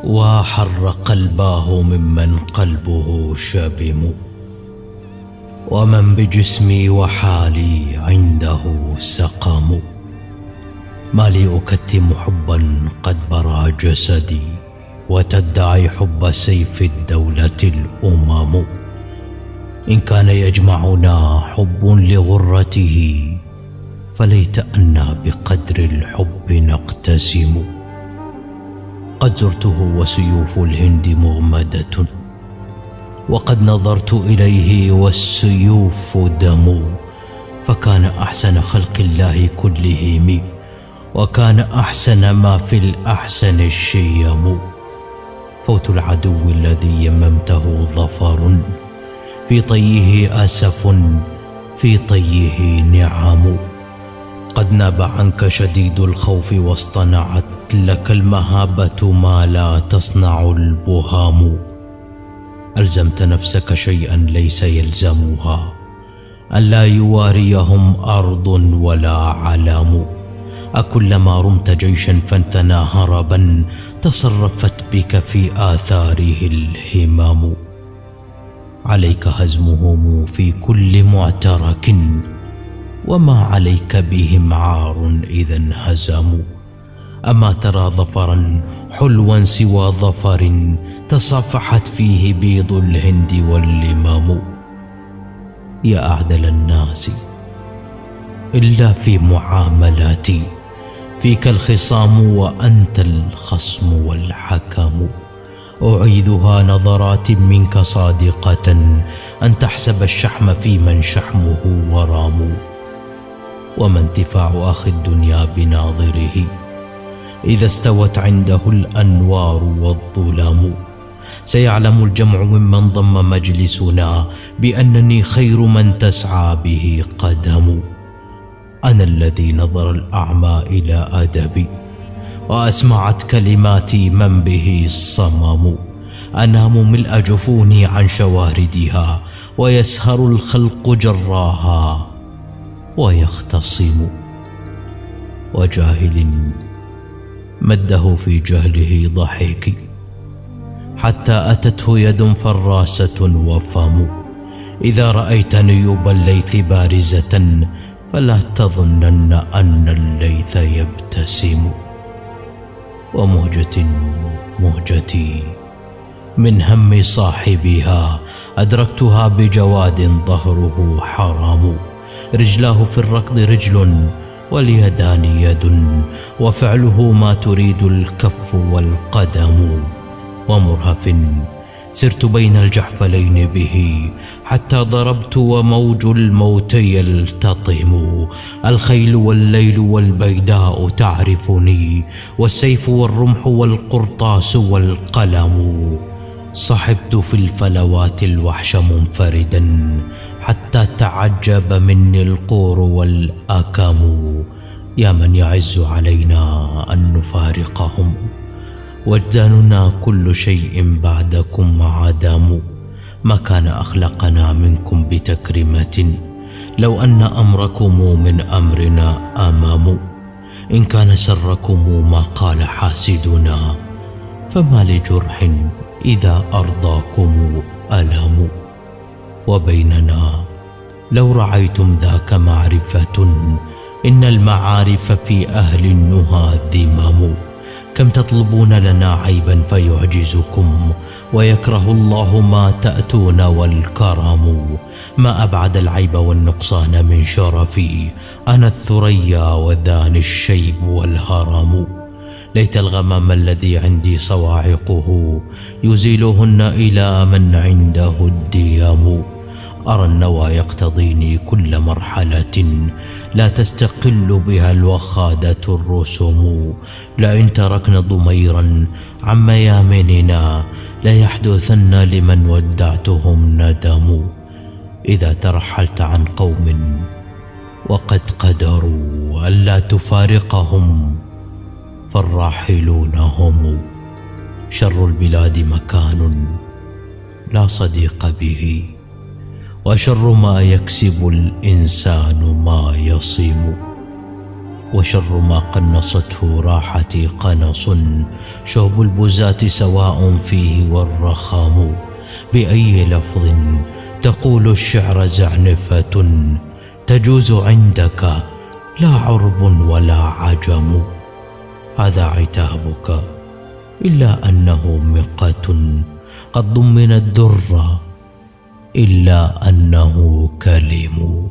وحر قلباه ممن قلبه شبم، ومن بجسمي وحالي عنده سقم. ما لي أكتم حبا قد برى جسدي، وتدعي حب سيف الدولة الأمم. إن كان يجمعنا حب لغرته، فليت أنا بقدر الحب نقتسم. قد زرته وسيوف الهند مغمدة، وقد نظرت إليه والسيوف دم. فكان أحسن خلق الله كلهم، وكان أحسن ما في الأحسن الشيم. فوت العدو الذي يممته ظفر، في طيه أسف، في طيه نعم. قد ناب عنك شديد الخوف، واصطنعت لك المهابة ما لا تصنع البهام. ألزمت نفسك شيئا ليس يلزمها، أن لا يواريهم أرض ولا علام. أكلما رمت جيشا فانثنى هربا، تصرفت بك في آثاره الهمام. عليك هزمهم في كل معترك، وما عليك بهم عار إذا انهزموا. أما ترى ظفرا حلوا سوى ظفر، تصافحت فيه بيض الهند واللمام. يا أعدل الناس إلا في معاملاتي، فيك الخصام وأنت الخصم والحكم. أعيذها نظرات منك صادقة، أن تحسب الشحم في من شحمه ورام. وما انتفاع أخي الدنيا بناظره، إذا استوت عنده الأنوار والظلام. سيعلم الجمع ممن ضم مجلسنا، بأنني خير من تسعى به قدم. أنا الذي نظر الأعمى إلى أدبي، وأسمعت كلماتي من به الصمم. أنام ملء جفوني عن شواردها، ويسهر الخلق جراها ويختصم. وجاهل مده في جهله ضحك، حتى أتته يد فراسة وفم. إذا رأيت نيوب الليث بارزة، فلا تظنن أن الليث يبتسم. ومهجتي من هم صاحبها، أدركتها بجواد ظهره حرام. رجلاه في الركض رجل، واليدان يد، وفعله ما تريد الكف والقدم. ومرهف سرت بين الجحفلين به، حتى ضربت وموج الموت يلتطم. الخيل والليل والبيداء تعرفني، والسيف والرمح والقرطاس والقلم. صحبت في الفلوات الوحش منفردا، حتى تعجب مني القور والأكم. يا من يعز علينا أن نفارقهم، وجداننا كل شيء بعدكم عدم. ما كان أخلقنا منكم بتكرمة، لو أن أمركم من أمرنا أمام. إن كان سركم ما قال حاسدنا، فما لجرح إذا أرضاكم ألم. وبيننا لو رعيتم ذاك معرفة، إن المعارف في أهل النهى ذمم. كم تطلبون لنا عيبا فيعجزكم، ويكره الله ما تأتون والكرم. ما أبعد العيب والنقصان من شرفي، أنا الثريا وذان الشيب والهرم. ليت الغمام الذي عندي صواعقه، يزيلهن إلى من عنده الديم. أرى النوى يقتضيني كل مرحلة، لا تستقل بها الوخادة الرسم. لئن تركنا ضميرا عن ميامننا، لا يحدثن لمن ودعتهم ندم. إذا ترحلت عن قوم وقد قدروا ألا تفارقهم، فالراحلون هم. شر البلاد مكان لا صديق به، وشر ما يكسب الإنسان ما يصيم. وشر ما قنصته راحتي قنص، شوب البزاة سواء فيه والرخام. بأي لفظ تقول الشعر زعنفة، تجوز عندك لا عرب ولا عجم. هذا عتابك إلا أنه مقة، قد ضمن الدر إلا أنه كلم.